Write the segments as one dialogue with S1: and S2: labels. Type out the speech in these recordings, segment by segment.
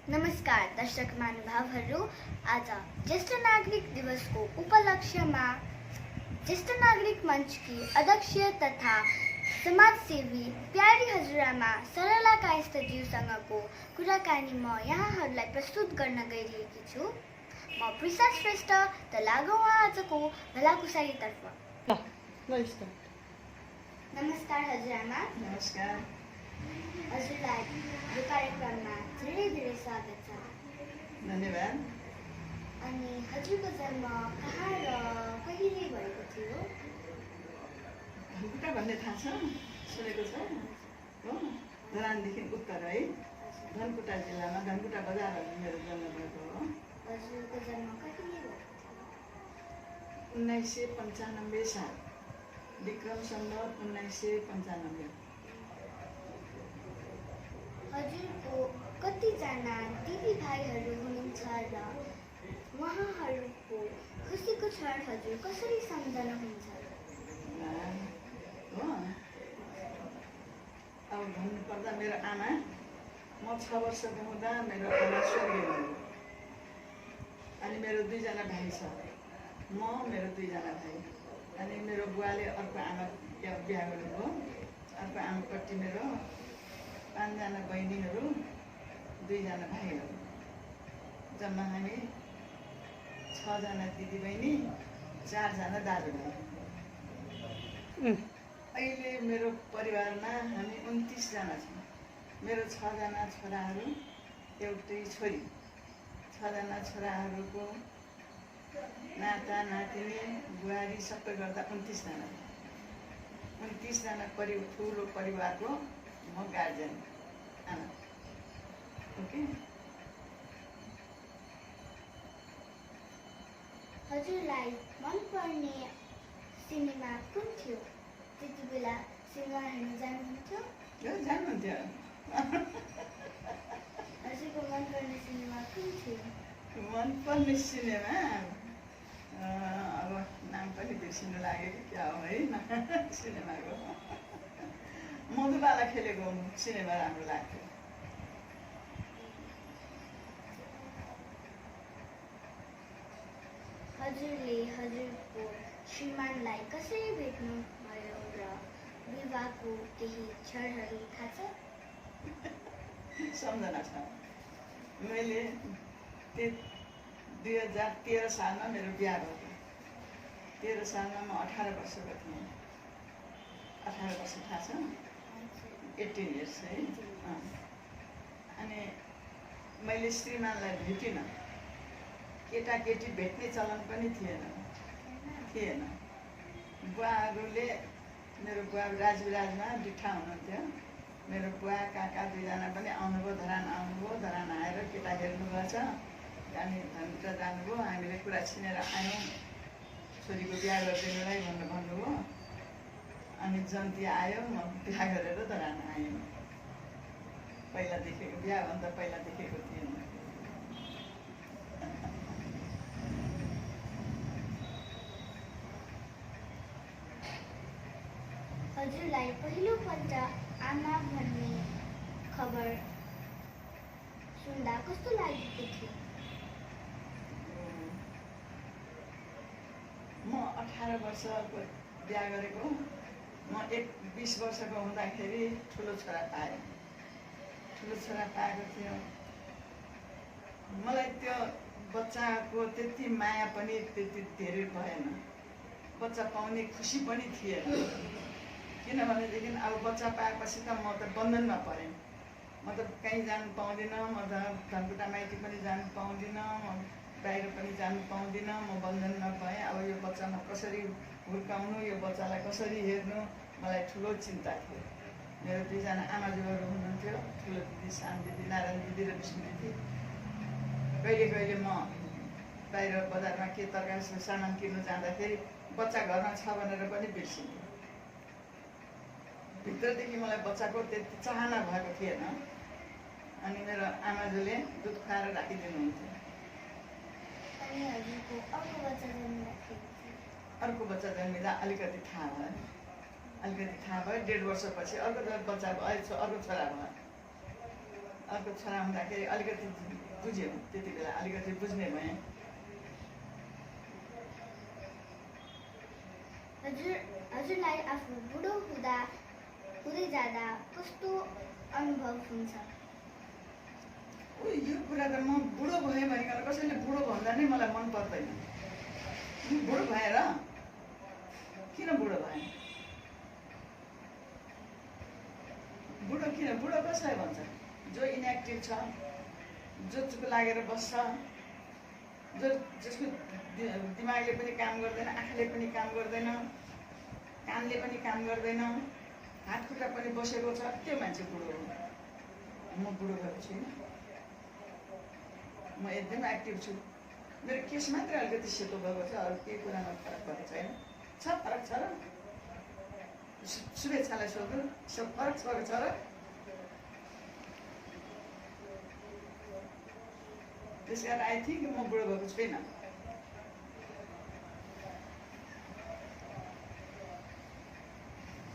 S1: नमस्कार दर्शक महानुभावहरू। आज ज्येष्ठ नागरिक दिवसको उपलक्ष्यमा ज्येष्ठ नागरिक मञ्चकी अध्यक्ष तथा समाजसेवी प्यारी हजुरआमा सरला कायस्थज्यूसँगको कुराकानी म यहाँहरूलाई प्रस्तुत गर्न गइरहेकी छु। म प्रिसा श्रेष्ठ। त लागौँ आजको भलाकुसारीतर्फ। नमस्कार हजुरआमा।
S2: नमस्कार।
S1: हजुरलाई यो कार्यक्रममा धेरै धेरै स्वागत छ।
S2: धन्यवाद।
S1: अनि हजुरको जन्म कहाँ र कहिले भएको थियो?
S2: धनकुटा भन्ने थाहा छ? सुनेको छ? हो, धरानदेखि उत्तर है। धनकुटा जिल्लामा धनकुटा बजारमा मेरो जन्म भएको हो।
S1: हजुरको जन्म कहिले भएको थियो?
S2: 1995 साल, विक्रम सम्वत 1995।
S1: हजुरको कतिजना दिदीभाइहरू हुनुहुन्छ र उहाँहरूको खुसीको क्षण हजुर कसरी सम्झनुहुन्छ?
S2: हो, अब भन्नुपर्दा मेरो आमा, म 6 वर्षको हुँदा मेरो आमा स्वर्गीय हुनुभयो। अनि मेरो 2 जना भाइ छ, म मेरो 2 जना भाइ। अनि मेरो बुवाले अर्को आमा बिहा गर्नुभयो। अर्को आमापट्टि मेरो 5 जना बहिनीहरू, 2 जना भाइहरू। जम्मा हामी 6 जना दिदीबहिनी, 4 जना दाजुभाइ। अहिले मेरो परिवारमा हामी 29 जना छौँ। मेरो 6 जना छोराहरू, एउटै छोरी। 6 जना छोराहरूको नाता नातिनी बुहारी सबै गर्दा 29 जना। 29 जना ठुलो परिवारको म गार्जियन आमा। ओके।
S1: हजुरलाई मनपर्ने सिनेमा कुन थियो? त्यति बेला सिनेमा हेर्न जानुहुन्थ्यो?
S2: जानुहुन्थ्यो।
S1: हजुरको मनपर्ने सिनेमा कुन थियो?
S2: मनपर्ने सिनेमा अब नाम पनि बिर्सिनु लाग्यो कि क्या हो है सिनेमाको। मधुबाला खेलेको सिनेमा राम्रो लाग्थ्यो।
S1: हजुरले हजुरको श्रीमानलाई कसरी भेट्नु भयो र विवाहको केही क्षणहरू थाहा छ?
S2: सम्झना छ। मैले 2013 सालमा मेरो बिहा भएको। 13 सालमा म 18 वर्षको थिएँ। 18 वर्ष थाहा छ? 18 इयर्स है। अनि मैले श्रीमानलाई भेटिनँ। केटाकेटी भेट्ने चलन पनि थिएन। बुवाहरूले, मेरो बुवा राजमा डिठा हुनुहुन्थ्यो। मेरो बुवा काका 2 जना पनि आउनुभयो, धरान आउनुभयो। धरान आएर केटा हेर्नुभएछ। अनि धनकुटा जानुभयो। हामीले कुरा छिनेर आयौँ, छोरीको बिहा गरिदिनुलाई भनेर भन्नुभयो। अनि जन्ती आयो, म बिहा गरेर धरान आएँ। पहिला देखेको, बिहाभन्दा पहिला देखेको थिएन।
S1: हजुरलाई पहिलोपल्ट आमा भन्ने खबर सुन्दा कस्तो लागेको थियो?
S2: म 18 वर्षको बिहा गरेको। म 20 वर्षको हुँदाखेरि ठुलो छोरा पाएँ। ठुलो छोरा पाएको थियो। मलाई त्यो बच्चाको त्यति माया पनि त्यति धेरै भएन। बच्चा पाउने खुसी पनि थिएन। किनभनेदेखि अब बच्चा पाएपछि त म त बन्धनमा परेँ। म त कहीँ जानु पाउँदिनँ। म त धनकुटा माइती पनि जानु पाउँदिनँ। म बाहिर पनि जानु पाउँदिनँ। म बन्धनमा भएँ। अब यो बच्चामा कसरी हुर्काउनु, यो बच्चालाई कसरी हेर्नु, मलाई ठुलो चिन्ता थियो। मेरो 2 जना आमाजुहरू हुनुहुन्थ्यो। ठुलो दिदी, सानो दिदी, नारायण दिदी र विष्णु दिदी। कहिले कहिले म बाहिर बजारमा के तरकारी सामान किन्नु जाँदाखेरि बच्चा घरमा छ भनेर पनि बिर्सिन्थेँ। भित्रदेखि मलाई बच्चाको त्यति चाहना भएको थिएन। अनि मेरो आमाजुले दुध खुवाएर राखिदिनुहुन्थ्यो।
S1: अनि हजुरको अर्को बच्चा जन्मिँदाखेरि?
S2: अर्को बच्चा जन्मिँदा अलिकति थाहा भयो। 1.5 वर्षपछि अर्को बच्चा भयो, अर्को छोरा भयो। अर्को छोरा हुँदाखेरि अलिकति बुझ्यो, त्यति बेला अलिकति बुझ्ने भएँ।
S1: हजुरलाई आफू बुढो हुँदै जाँदा कस्तो अनुभव हुन्छ?
S2: यो कुरा त म बुढो भएँ भनिकन कसैले बुढो भन्दा नै मलाई मन पर्दैन। बुढो भएर किन बुढो भएँ? बुढो कसलाई भन्छ? जो इनएक्टिभ छ, जो चुप लागेर बस्छ, जसको दिमागले पनि काम गर्दैन, आँखाले पनि काम गर्दैन, कानले पनि काम गर्दैन, हात खुट्टा पनि बसेको छ, त्यो मान्छे बुढो हो। म बुढो भएको छुइनँ, म एकदम एक्टिभ छु। मेरो केस मात्रै अलिकति सेतो भएको छ, अरू केही कुरामा फरक भएको छैन। छ फरक छ र? शुभेच्छालाई सोध्नु, सब फरक छ र? त्यस कारण आई थिङ्क म बुढो भएको छुइनँ।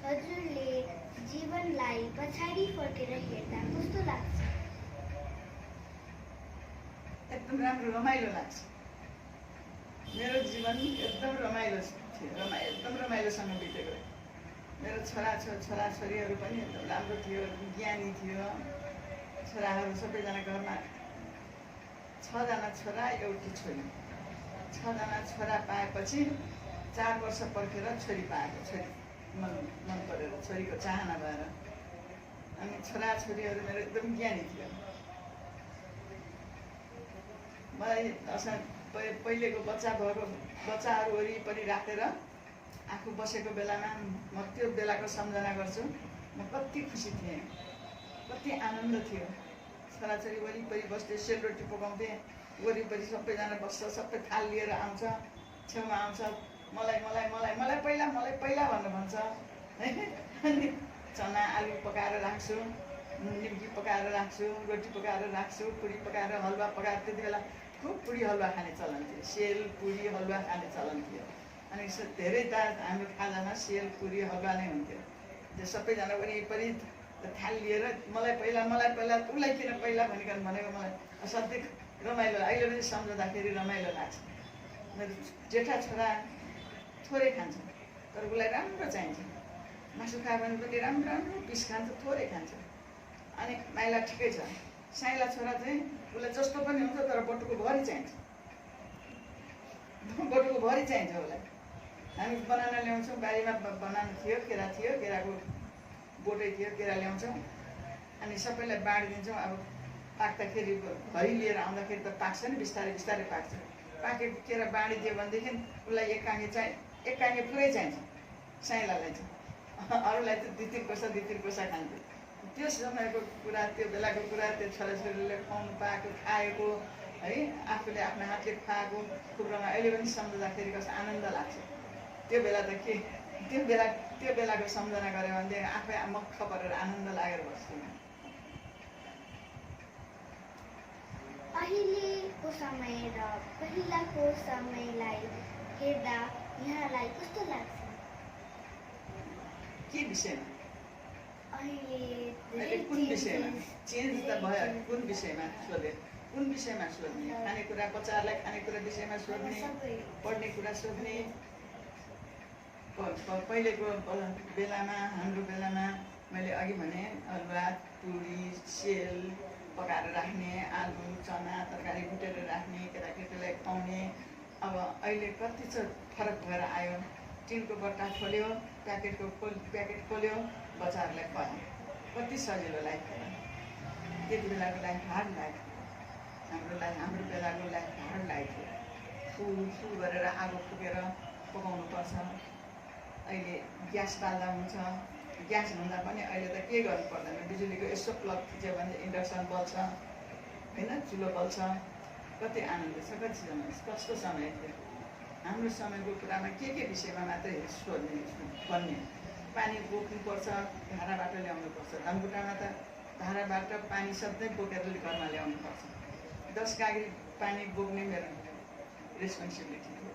S1: हजुरले जीवनलाई पछाडि फर्केर हेर्दा कस्तो लाग्छ?
S2: एकदम राम्रो, रमाइलो लाग्छ। मेरो जीवन एकदम रमाइलो थियो, एकदम रमाइलोसँग बितेको। मेरो छोराछोरीहरू पनि एकदम राम्रो थियो, ज्ञानी थियो। छोराहरू सबैजना घरमा 6 जना छोरा, एउटी छोरी। 6 जना छोरा पाएपछि 4 वर्ष पर्खेर छोरी पाएको। छोरी मन परेर, छोरीको चाहना भएर। अनि छोराछोरीहरू मेरो एकदम ज्ञानी थियो। मलाई पहिलेको बच्चाहरू वरिपरि राखेर आफू बसेको बेलामा म त्यो बेलाको सम्झना गर्छु। म कति खुसी थिएँ, कति आनन्द थियो। छोराछोरी वरिपरि बस्थे, सेलरोटी पकाउँथे, वरिपरि सबैजना बस्छ, सबै थाल लिएर आउँछ, छेउमा आउँछ, मलाई पहिला भनेर भन्छ है। अनि चना आलु पकाएर राख्छु, निम्की पकाएर राख्छु, रोटी पकाएर राख्छु, पुरी पकाएर, हलुवा पकाएर। त्यति बेला खुब पुरी हलुवा खाने चलन थियो, सेल पुरी हलुवा खाने चलन थियो। अनि धेरै त हाम्रो खाजामा सेल पुरी हलुवा नै हुन्थ्यो। त्यो सबैजना वरिपरि थाल लिएर मलाई पहिला उसलाई किन पहिला भनिकन भनेको मलाई असाध्यै रमाइलो। अहिले पनि सम्झँदाखेरि रमाइलो लाग्छ। मेरो जेठा छोरा थोरै खान्छ, तर उसलाई राम्रो चाहिन्छ। मासु खायो भने पनि राम्रो पिस खान्छ, थोरै खान्छ। अनि माइला ठिकै छ। साइला छोरा चाहिँ उसलाई जस्तो पनि हुन्छ, तर बटुको भरि चाहिन्छ, बटुको भरि चाहिन्छ उसलाई। हामी बनाना ल्याउँछौँ, बारीमा बनाना थियो, केराको बोटै थियो, केरा ल्याउँछौँ। अनि सबैलाई बाँडिदिन्छौँ। अब पाक्दाखेरि भरि लिएर आउँदाखेरि त पाक्छ नि, बिस्तारै पाक्छ। पाकेको केरा बाँडिदियो भनेदेखि उसलाई एक काङ्गे पुरै चाहिन्छ, साइलालाई चाहिँ। अरूलाई त दुई तिन कोसा खान्थ्यो। त्यो समयको कुरा, त्यो बेलाको कुरा, त्यो छोराछोरीले खुवाउनु पाएको, खाएको है, आफूले आफ्नो हातले खुवाएको खुब रमाइलो। अहिले पनि सम्झँदाखेरि कस्तो आनन्द लाग्छ। त्यो बेला त के, त्यो बेलाको सम्झना गऱ्यो भनेदेखि आफै मक्ख परेर आनन्द लागेर बस्छु।
S1: अहिलेको समय र पहिलाको समयलाई हेर्दा यहाँलाई कस्तो लाग्छ?
S2: के विषयमा?
S1: अहिले
S2: कुन विषयमा चेन्ज त भयो? कुन विषयमा सोधे? कुन विषयमा सोध्ने? खानेकुरा, बच्चाहरूलाई खानेकुरा विषयमा सोध्ने, पढ्ने कुरा सोध्ने। पहिलेको बेलामा, हाम्रो बेलामा मैले अघि भने हलुवा, पुरी, सेल पकाएर राख्ने, आलु चना तरकारी भुटेर राख्ने, केटाकेटीलाई खुवाउने। अब अहिले कति चाहिँ फरक भएर आयो। टिनको बट्टा खोल्यो, प्याकेट खोल्यो, बच्चाहरूलाई खुवायो। कति सजिलो लाइफ थियो। त्यति बेलाको लाइफ हार्ड लाइफ, हाम्रो बेलाको लाइफ हार्ड लाइफ थियो। फु गरेर आगो फुकेर पकाउनु पर्छ। अहिले ग्यास बाल्दा हुन्छ। ग्यास भन्दा पनि अहिले त के गर्नु पर्दैन, बिजुलीको यसो प्लग थिच्यो भने इन्डक्सन बल्छ होइन, चुलो बल्छ। कति आनन्द छ, कस्तो समय थियो। हाम्रो समयको कुरामा के विषयमा मात्रै भन्ने। पानी बोक्नुपर्छ, धाराबाट ल्याउनुपर्छ। धनकुटामा त धाराबाट पानी सधैँ बोकेर घरमा ल्याउनुपर्छ। 10 गाग्री पानी बोक्ने मेरो रेस्पोन्सिबिलिटी थियो।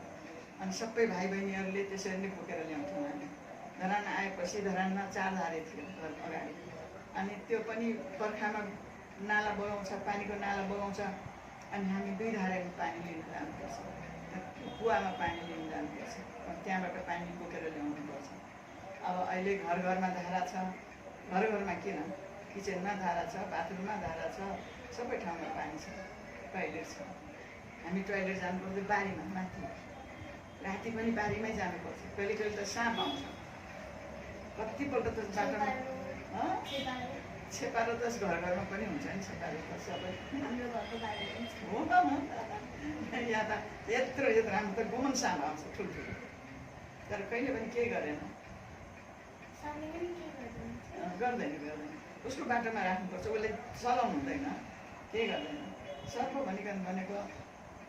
S2: अनि सबै भाइ बहिनीहरूले त्यसरी नै बोकेर ल्याउँथ्यौँ हामी। धरान आएपछि धरानमा 4 धारे थियो घर अगाडि। अनि त्यो पनि बर्खामा नाला बगाउँछ, पानीको नाला बगाउँछ, अनि हामी 2 धाराको पानी लिन जानुपर्छ, कुवामा पानी लिन जानुपर्छ, त्यहाँबाट पानी बोकेर ल्याउनुपर्छ। अब अहिले घर घरमा धारा छ, घर घरमा किन, किचनमा धारा छ, बाथरुममा धारा छ, सबै ठाउँमा पानी छ, टोइलेट छ। हामी टोइलेट जानुपर्छ बारीमा, माथि राति पनि बारीमै जानुपर्छ। कहिले कहिले त साँप आउँछ, कतिपल्ट त बाटोमा छेपारो त घर घरमा पनि हुन्छ नि, छेपारो त सबै
S1: हाम्रो घरको बारीमा
S2: हो त हो। यहाँ त यत्रो हाम्रो त गोमन साँप आउँछ ठुल्ठुलो, तर कहिले पनि केही गरेन, गर्दैन। उसको बाटोमा राख्नुपर्छ, उसले चलाउनु हुँदैन, केही गर्दैन। सर्प भनेको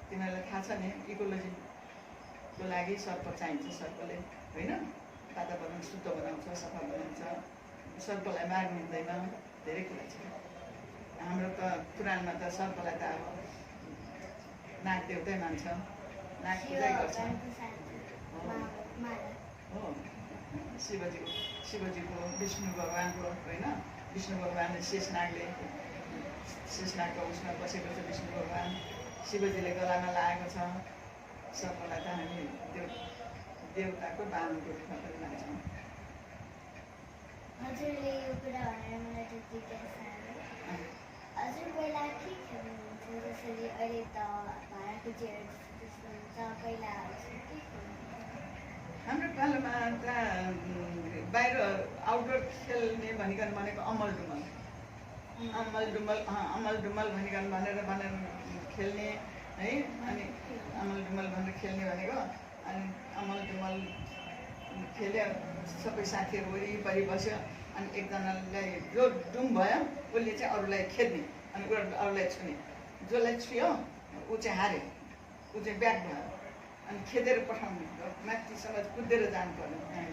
S2: तिमीहरूलाई थाहा छ नि, इकोलोजीको लागि सर्प चाहिन्छ। सर्पले होइन वातावरण शुद्ध बनाउँछ, सफा बनाउँछ, सर्पलाई मार्नु हुँदैन, धेरै कुरा छ। हाम्रो त पुराणमा त सर्पलाई त अब नाग देउतै मान्छ, नाग पूजै गर्छ हो। शिवजीको विष्णु भगवानको होइन, विष्णु भगवानले शेषनागको उसमा बसेको छ विष्णु भगवान, शिवजीले गलामा लागेको छ। सर्पलाई त हामी देवताको बाहुनको रूपमा पनि मान्छौँ।
S1: हजुरले यो कुरा भनेर मलाई त्यति जिज्ञासा आयो। हजुर पहिला के खेल्नुहुन्थ्यो? जसरी अहिले त भाँडाको चेयर जस्तो हुन्छ, पहिला के खेल्नुहुन्थ्यो?
S2: हाम्रो पालोमा त बाहिर आउटडोर खेल्ने भनेको अमल डुमल भनेर खेल्ने है। अनि अमल डुमल भनेर खेल्ने भनेको, अनि अमल डुमल खेल्यो, सबै साथीहरू वरिपरि बस्यो, अनि एकजनालाई जो डुम भयो उसले चाहिँ अरूलाई खेद्ने, अनि अरूलाई छुने, जसलाई छुयो ऊ चाहिँ हार्यो, ऊ चाहिँ ब्याक भयो, अनि खेदेर पठाउने, माथिसम्म कुदेर जानु पर्ने,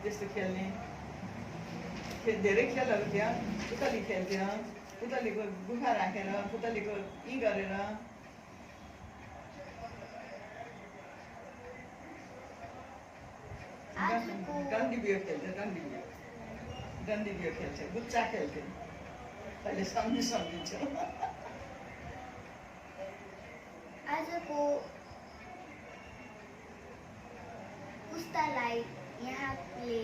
S2: त्यस्तो खेल्ने। धेरै खेलहरू थियो। पुतली खेल्थ्यो, पुतलीको गुफा राखेर, पुतलीको गरेर। डन्डी बियो खेल्थ्यो, डन्डी बियो खेल्थ्यो, गुच्चा खेल्थ्यो। अहिले सम्झिन्छ।
S1: आजको पुस्तालाई यहाँले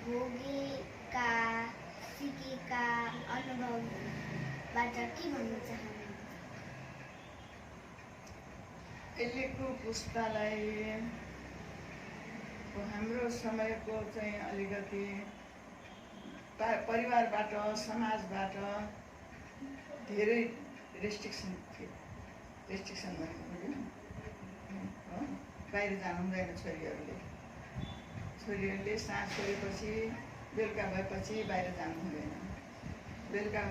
S1: भोगेका सिकेका अनुभवबाट के भन्न चाहनुहुन्छ?
S2: अहिलेको पुस्तालाई हाम्रो समयको चाहिँ अलिकति परिवारबाट, समाजबाट धेरै रेस्ट्रिक्सन थियो। रेस्ट्रिक्सन भनेको बुझ्यो, बाहिर जानु हुँदैन छोरीहरूले साँझ छोडेपछि बेलुका भएपछि बाहिर जानु हुँदैन। बेलुका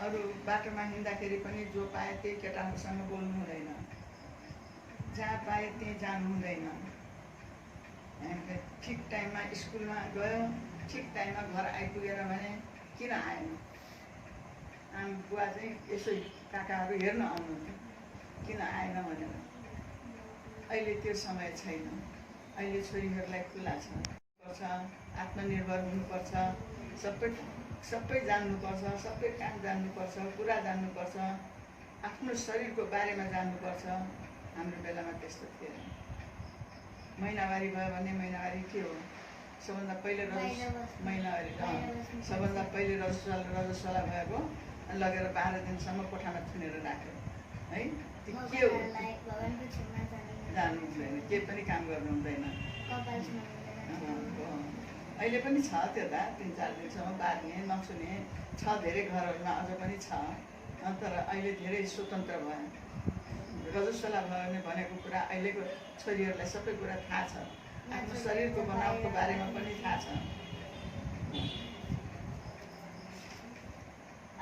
S2: अरू बाटोमा हिँड्दाखेरि पनि जो पाए त्यही केटाहरूसँग बोल्नु हुँदैन, जहाँ पाए त्यहीँ जानु हुँदैन। ठिक टाइममा स्कुलमा गयो, ठिक टाइममा घर आइपुगेन भने किन आएन, आमा बुवा चाहिँ यसो काकाहरू हेर्न आउनुहुन्थ्यो, किन आएन भनेर। अहिले त्यो समय छैन। अहिले छोरीहरूलाई खुला छ, आत्मनिर्भर हुनुपर्छ, सबै जान्नुपर्छ, सबै काम जान्नुपर्छ, कुरा जान्नुपर्छ, आफ्नो शरीरको बारेमा जान्नुपर्छ। हाम्रो बेलामा त्यस्तो थिएन। महिनावारी भयो भने महिनावारी के हो, सबभन्दा पहिले महिनावारी सबभन्दा पहिले रजस्वला भएको लगेर 12 दिनसम्म कोठामा थुनेर राख्यो है। के हो, जानु हुँदैन, केही पनि काम गर्नु हुँदैन। अहिले पनि छ त्यो त, 3-4 दिनसम्म बार्ने नछुने छ, धेरै घरहरूमा अझ पनि छ। तर अहिले धेरै स्वतन्त्र भयो। रजस्वला भयो भनेको कुरा अहिलेको छोरीहरूलाई सबै कुरा थाहा छ, आफ्नो शरीरको बनावटको बारेमा पनि थाहा छ।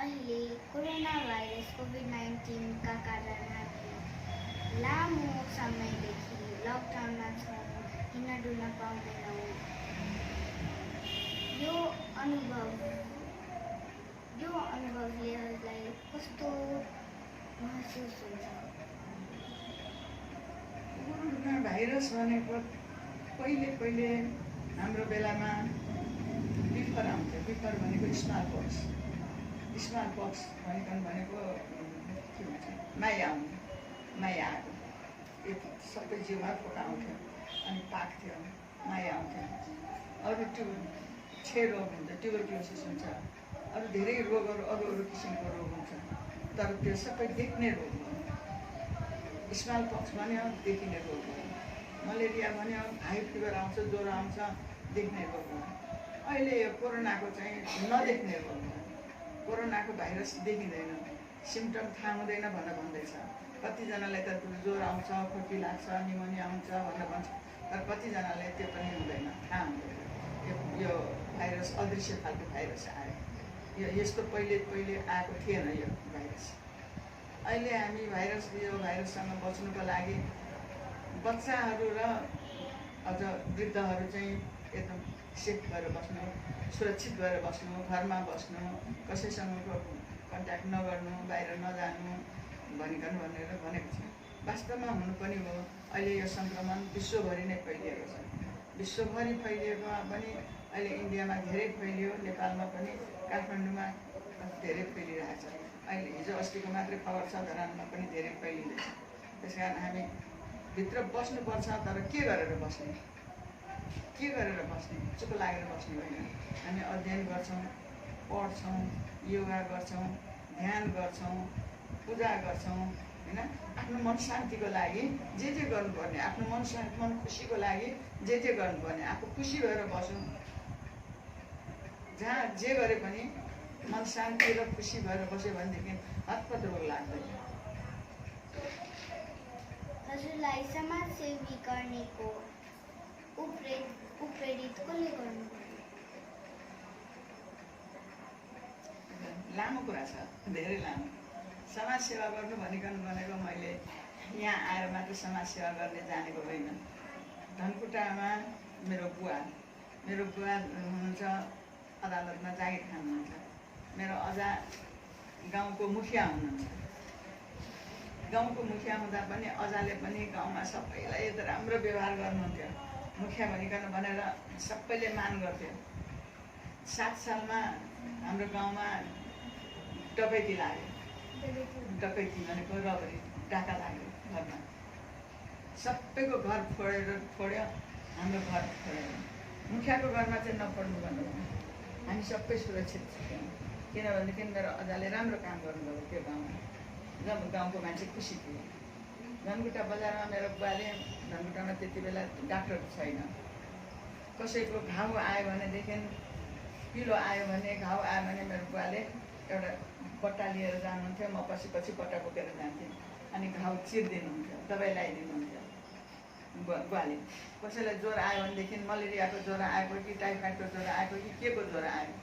S1: अहिले कोरोना भाइरस कोभिड-19 का कारण हामी लामो समयदेखि लकडाउनमा छौँ, हिँड्न डुल्न पाउँदैनौँ। यो अनुभवले हजुरलाई कस्तो महसुस हुन्छ?
S2: कोरोना भाइरस भनेको पहिले हाम्रो बेलामा बिफर आउँथ्यो। बिफर भनेको स्मल पक्स, स्मल पक्स भनेको के भन्छ माया आउने, माया आएको यो सबै जिउमा फोका आउँथ्यो अनि पाक्थ्यो, माया आउँथ्यो। अरू छे रोग हुन्छ, ट्युबरक्लोसिस हुन्छ, अरू धेरै रोगहरू अरू किसिमको रोग हुन्छ, तर त्यो सबै देख्ने रोग हो। स्मल पक्स भन्यो देखिने रोग हो, मलेरिया भन्यो हाई फिभर आउँछ, ज्वरो आउँछ, देख्ने रोग हो। अहिले यो कोरोनाको चाहिँ नदेख्ने रोग हो। कोरोनाको भाइरस देखिँदैन, सिम्टम थाहा हुँदैन भनेर भन्दैछ। कतिजनालाई त ज्वरो आउँछ, खोकी लाग्छ, निमोनिया आउँछ भनेर भन्छ, तर कतिजनालाई त्यो पनि हुँदैन, थाहा हुँदैन। यो भाइरस अदृश्य खालको भाइरस आयो। यस्तो पहिले आएको थिएन यो भाइरस। अहिले हामी यो भाइरससँग बच्नुको लागि बच्चाहरू र अझ वृद्धहरू चाहिँ एकदम सेफ भएर बस्नु, सुरक्षित भएर बस्नु, घरमा बस्नु, कसैसँगको कन्ट्याक्ट नगर्नु, बाहिर नजानु भनेर भनेको छ। वास्तवमा हुनु पनि हो। अहिले यो सङ्क्रमण विश्वभरि नै फैलिएको छ। विश्वभरि फैलिएकोमा पनि अहिले इन्डियामा धेरै फैलियो, नेपालमा पनि काठमाडौँमा धेरै फैलिरहेछ। अहिले हिजो अस्तिको मात्रै खबर छ, धरानमा पनि धेरै फैलिँदैछ। त्यस कारण हामी भित्र बस्नुपर्छ, तर के गरेर बस्ने, चुप लागेर बस्ने होइन। हामी अध्ययन गर्छौँ, पढ्छौँ, योगा गर्छौँ, ध्यान गर्छौँ, पूजा गर्छौँ, होइन। आफ्नो मन शान्तिको लागि जे गर्नुपर्ने, आफ्नो मन खुसीको लागि जे गर्नुपर्ने, आफू खुसी भएर बसौँ। जहाँ जे गरे पनि मन शान्ति र खुसी भएर बस्यो भनेदेखि हतपत रोग लाग्दैन।
S1: हजुरलाई समाजसेवी गर्नेको प्रेरित कसले गर्नुभयो?
S2: लामो कुरा छ, धेरै लामो। समाजसेवा गर्नु भनेको मैले यहाँ आएर मात्र समाजसेवा गर्ने जानेको होइन। धनकुटामा मेरो बुवा हुनुहुन्छ, अदालतमा जागिर खानुहुन्छ। मेरो अजा गाउँको मुखिया हुनुहुन्छ। गाउँको मुखिया हुँदा पनि अजाले पनि गाउँमा सबैलाई राम्रो व्यवहार गर्नुहुन्थ्यो। मुखिया भनेर सबैले मान गर्थ्यो। 7 सालमा हाम्रो गाउँमा डकैती लाग्यो। डकैती भनेको रबरी, डाका लाग्यो घरमा। सबैको घर फोड्यो, हाम्रो घर फोड्यो। मुखियाको घरमा चाहिँ नफोड्नु भन्नुभयो। हामी सबै सुरक्षित थियौँ, किनभनेदेखि मेरो अजाले राम्रो काम गर्नुभयो त्यो गाउँमा। जब गाउँको मान्छे खुसी थिए। धनकुटा बजारमा मेरो बुवाले, धनकुटामा त्यति बेला डाक्टर छैन, कसैको घाउ आयो भनेदेखि, पिलो आयो भने, घाउ आयो भने मेरो बुवाले एउटा बट्टा लिएर जानुहुन्थ्यो। म पछि बट्टा बोकेर जान्थेँ। अनि घाउ चिरिदिनुहुन्थ्यो, दबाई लगाइदिनुहुन्थ्यो बुवाले। कसैलाई ज्वरो आयो भनेदेखि, मलेरियाको ज्वरो आएको कि टाइफाइडको ज्वरो आएको कि के को ज्वरो आयो,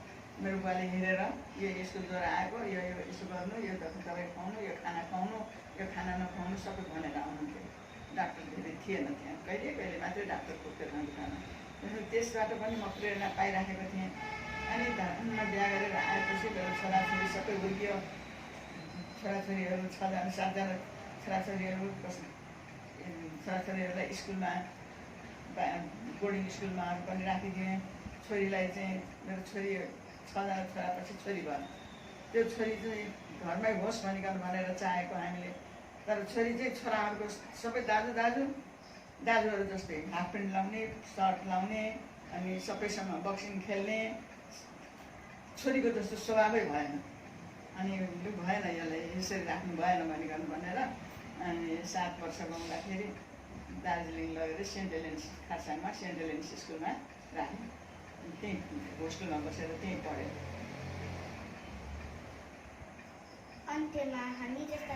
S2: मेरो बुवाले हेरेर यो यसको ज्वरो आएको, यो यसो गर्नु, यो दबाई खुवाउनु, यो खाना खुवाउनु, यो खाना नखुवाउनु, सबै भनेर आउनुहुन्थ्यो। डाक्टर धेरै थिएन त्यहाँ, कहिले मात्रै डाक्टर पुग्थ्यो धनकुटामा। त्यसबाट पनि म प्रेरणा पाइराखेको थिएँ। अनि धनकुटामा बिहा गरेर आएपछि मेरो छोराछोरी सबै हुर्कियो। छोराछोरीहरू 6जना 7जना छोराछोरीहरूलाई स्कुलमा बोर्डिङ स्कुलमा पनि राखिदिएँ। छोरीलाई चाहिँ मेरो छोरी 6जना छोरापछि छोरी भयो। त्यो छोरी चाहिँ घरमै होस् भनेर चाहेको हामीले। तर छोरी चाहिँ छोराहरूको सबै दाजुहरू जस्तै हाफ प्यान्ट लाउने, सर्ट लाउने, अनि सबैसँग बक्सिङ खेल्ने। छोरीको जस्तो स्वभावै भएन। अनि भएन, यसलाई यसरी राख्नु भएन भनेर अनि 7 वर्षको हुँदाखेरि दार्जिलिङ लगेर सेन्ट हेलेन्स, खरसाङमा सेन्ट हेलेन्स स्कुलमा राख्यो। त्यहीँ होस्टेलमा बसेर त्यहीँ पढ्यो।
S1: अन्त्यमा हामी जस्ता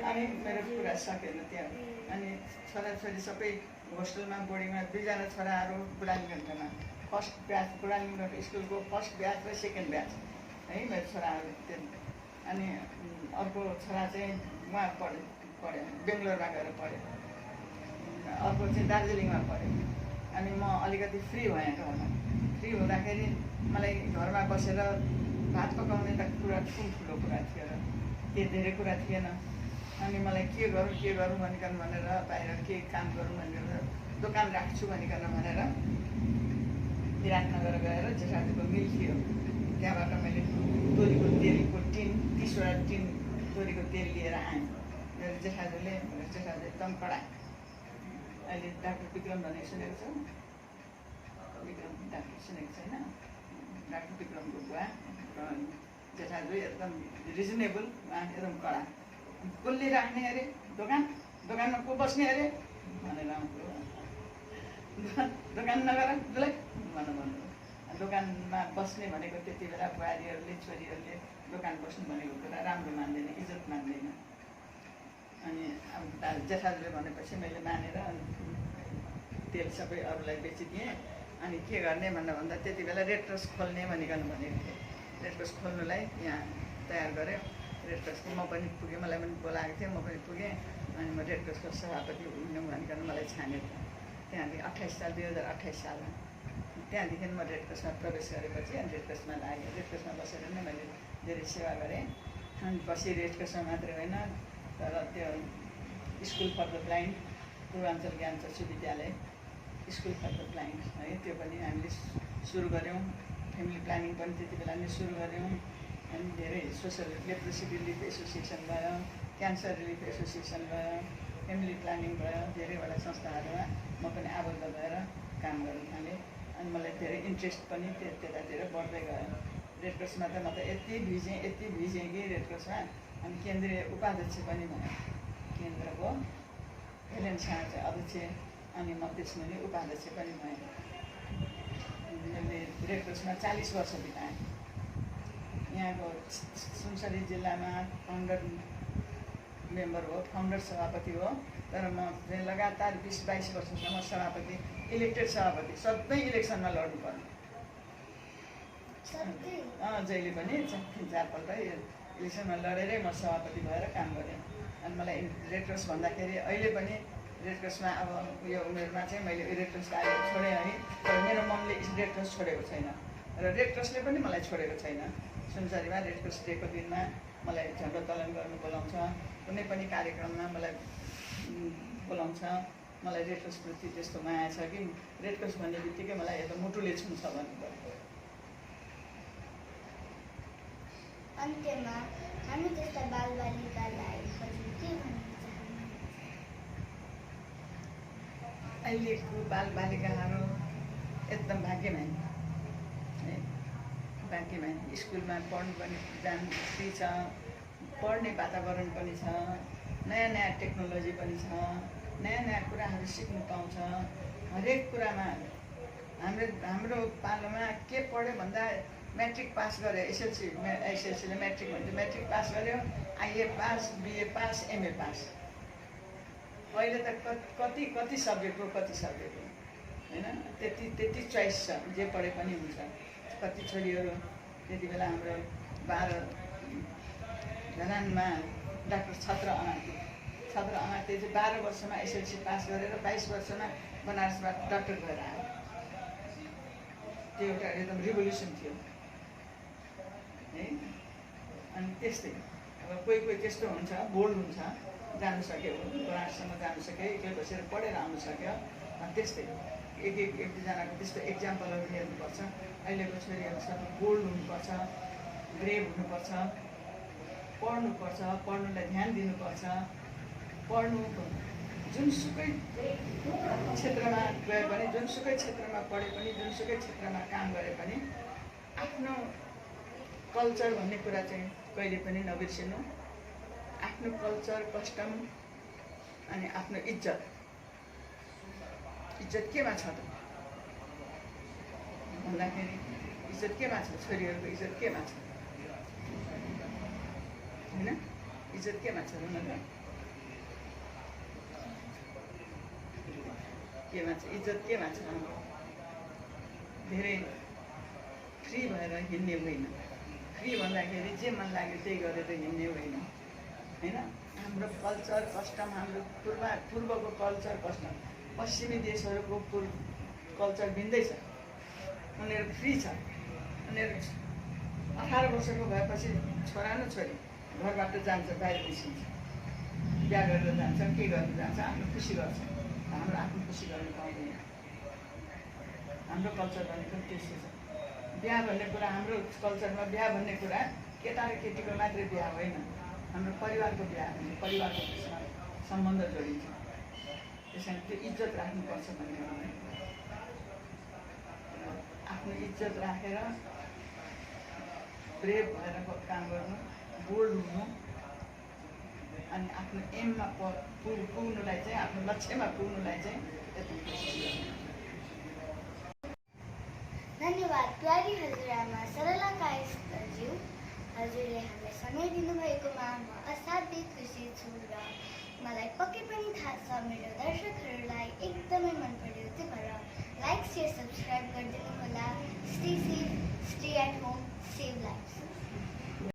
S2: अनि मेरो कुरा सकेन त्यहाँ। अनि छोराछोरी सबै होस्टेलमा बोर्डिङमा 2जना छोराहरू बुढालिङ्गमा फर्स्ट ब्याच, बुढालिङ्ग स्कुलको फर्स्ट ब्याच र सेकेन्ड ब्याच है मेरो छोराहरू त्यो। अनि अर्को छोरा चाहिँ उहाँ पढ्यो बेङ्गलोरमा गएर पढ्यो, अर्को चाहिँ दार्जिलिङमा पढ्यो। अनि म अलिकति फ्री भएँ घरमा। फ्री हुँदाखेरि मलाई घरमा बसेर भात पकाउने त कुरा ठुलो कुरा थियो र त्यो धेरै कुरा थिएन। अनि मलाई के गरौँ भनेर बाहिर के काम गरौँ भनेर दोकान राख्छु भनेर विराटनगर गएर जेठाजुको मिल थियो, त्यहाँबाट मैले तोरीको तेलको टिन 30वटा टिन तोरीको तेल लिएर आएँ। मेरो जेठाजुले एकदम कडा। अहिले डाक्टर विक्रम भनेको सुनेको छ? विक्रम डाक्टर सुनेको छैन? डाक्टर विक्रमको बुवा जेठाजु एकदम रिजनेबल, एकदम कडा। कसले राख्ने अरे दोकानमा को बस्ने अरे भनेर आउँथ्यो। दोकान नगर उसलाई भन्नु। दोकानमा बस्ने भनेको त्यति बेला बुहारीहरूले छोरीहरूले दोकान बस्नु भनेको कुरा राम्रो मान्दैन, इज्जत मान्दैन। अनि अब जेठाजुले भनेपछि मैले मानेर तेल सबै अरूलाई बेचिदिएँ। अनि के गर्ने भन्दा त्यति बेला रेड क्रस खोल्ने भनिकन भनेको थिएँ। रेड क्रस खोल्नुलाई यहाँ तयार गरेँ। रेड क्रसको म पनि पुगेँ, मलाई पनि बोलाएको थियो, म पनि पुगेँ। अनि म रेड क्रसको सभापति हुनु भनिकन मलाई छानेको थियो। त्यहाँदेखि 2028 सालमा त्यहाँदेखि म रेड क्रसमा प्रवेश गरेपछि अनि रेड क्रसमा लागेँ। रेड क्रसमा बसेर नै मैले धेरै सेवा गरेँ। अनि पछि रेड क्रसमा मात्रै होइन, तर त्यो school for the blind, Purvanchal Gyan Chakshu विद्यालय स्कुल फर द ब्लाइन्ड है, त्यो पनि हामीले सुरु गऱ्यौँ। फ्यामिली प्लानिङ पनि त्यति बेला नै सुरु गऱ्यौँ। अनि धेरै सोसल लेप्रोसी रिलिफ एसोसिएसन भयो, क्यान्सर रिलिफ एसोसिएसन भयो, फ्यामिली प्लानिङ भयो, धेरैवटा संस्थाहरूमा म पनि आबद्ध भएर काम गर्न थालेँ। अनि मलाई धेरै इन्ट्रेस्ट पनि त्यतातिर बढ्दै गयो। रेड क्रसमा त म त यति भिजेँ कि रेड क्रसमा। अनि केन्द्रीय उपाध्यक्ष पनि भयो, केन्द्रको हेलेन शाह चाहिँ अध्यक्ष, अनि म त्यसमा नै उपाध्यक्ष पनि भएँ। मैले रेड क्रसमा 40 वर्ष बिताएँ। यहाँको सुनसरी जिल्लामा फाउन्डर मेम्बर हो, फाउन्डर सभापति हो। तर म चाहिँ लगातार 20-22 वर्षसम्म सभापति, इलेक्टेड सभापति, सधैँ इलेक्सनमा लड्नुपर्ने। जहिले पनि 3-4 पल्ट इलेक्सनमा लडेरै म सभापति भएर काम गरेँ। अनि मलाई रेड क्रस भन्दाखेरि अहिले पनि रेड क्रसमा अब यो उमेरमा चाहिँ मैले रेड क्रस छोडेँ है, तर मेरो मनले रेड क्रस छोडेको छैन र रेड क्रसले पनि मलाई छोडेको छैन। सुनसरीमा रेड क्रस डेको दिनमा मलाई झण्डोत्तोलन गर्नु बोलाउँछ, कुनै पनि कार्यक्रममा मलाई बोलाउँछ। मलाई रेड क्रसप्रति त्यस्तो माया छ कि रेड क्रस भन्ने बित्तिकै मलाई यता मुटुले छुन्छ भन्नुपर्छ।
S1: अन्त्यमा हामी जस्ता बालबालिकालाई के भन्न चाहनुहुन्छ?
S2: अहिलेको बालबालिकाहरू एकदम भाग्यमानी है, भाग्यमानी। स्कुलमा पढ्नु पनि जानु फ्री छ, पढ्ने वातावरण पनि छ, नयाँ टेक्नोलोजी पनि छ, नयाँ कुराहरू सिक्नु पाउँछ। हरेक कुरामा हाम्रो पालोमा के पढ्यो भन्दा मैट्रिक पास गऱ्यो, एसएलसीले मैट्रिक भन्छ, मैट्रिक पास गऱ्यो, IA pass, BA pass, MA pass. अहिले त कति सब्जेक्ट हो होइन, त्यति चोइस छ, जे पढे पनि हुन्छ। कति छोरीहरू त्यति बेला हाम्रो 12 धरानमा डाक्टर छत्र अनार्ती चाहिँ 12 वर्षमा एसएलसी पास गरेर 22 वर्षमा बनारसबाट डाक्टर भएर आयो। त्यो एउटा एकदम रिभोल्युसन थियो है। अनि त्यस्तै अब कोही त्यस्तो हुन्छ, बोल्ड हुन्छ, जानु सक्यो, बनारससम्म जानु सक्यो, एक्लै बसेर पढेर आउनु सक्यो। त्यस्तै एक दुईजनाको त्यस्तो एक्जाम्पलहरू हेर्नुपर्छ। अहिलेको छोरीहरू सबै बोल्ड हुनुपर्छ, ब्रेभ हुनुपर्छ, पढ्नुपर्छ, पढ्नुलाई ध्यान दिनुपर्छ। पढ्नु जुनसुकै क्षेत्रमा गए पनि, जुनसुकै क्षेत्रमा पढे पनि, जुनसुकै क्षेत्रमा काम गरे पनि आफ्नो कल्चर भन्ने कुरा चाहिँ कहिले पनि नबिर्सिनु। आफ्नो कल्चर, कस्टम अनि आफ्नो इज्जत केमा छ त भन्दाखेरि इज्जत केमा छ? छोरीहरूको इज्जत केमा छ होइन? इज्जत केमा छ भन त? केमा छ इज्जत? केमा छ? धेरै फ्री भएर हिँड्ने होइन। फ्री भन्दाखेरि जे मन लाग्यो त्यही गरेर हिँड्ने होइन होइन। हाम्रो कल्चर कस्टम, हाम्रो पूर्वको कल्चर कस्टम, पश्चिमी देशहरूको कल्चर भिन्दै छ। उनीहरू फ्री छ। उनीहरू 18 वर्षको भएपछि छोरा न छोरी घरबाट जान्छ, बाहिर निस्किन्छ, बिहा गरेर जान्छ, के गरेर जान्छ, आफ्नो खुसी गर्छ। हाम्रो आफ्नो खुसी गर्न पाउँदैन। हाम्रो कल्चर भनेको त्यस्तो छ। बिहा भन्ने कुरा हाम्रो कल्चरमा बिहा भन्ने कुरा केटा र केटीको मात्रै बिहा होइन, हाम्रो परिवारको बिहा हुन्छ, परिवारको बिचमा सम्बन्ध जोडिन्छ। त्यस कारण त्यो इज्जत राख्नुपर्छ भन्ने हो। आफ्नो इज्जत राखेर ब्रेभ भएर काम गर्नु, बोल्ड हुनु, अनि आफ्नो एममा पुग्नुलाई चाहिँ, आफ्नो लक्ष्यमा पुग्नुलाई चाहिँ यति कोसिस गर्नु।
S1: धन्यवाद प्यारी हजुरआमा सरला कायस्थज्यू। हजुरले हामीलाई समय दिनुभएकोमा म असाध्यै खुसी छु र मलाई पक्कै पनि थाहा छ मेरो दर्शकहरूलाई एकदमै मन पर्यो। त्यो भएर लाइक, सेयर, सब्सक्राइब गरिदिनु होला। Stay safe, stay at home, save lives.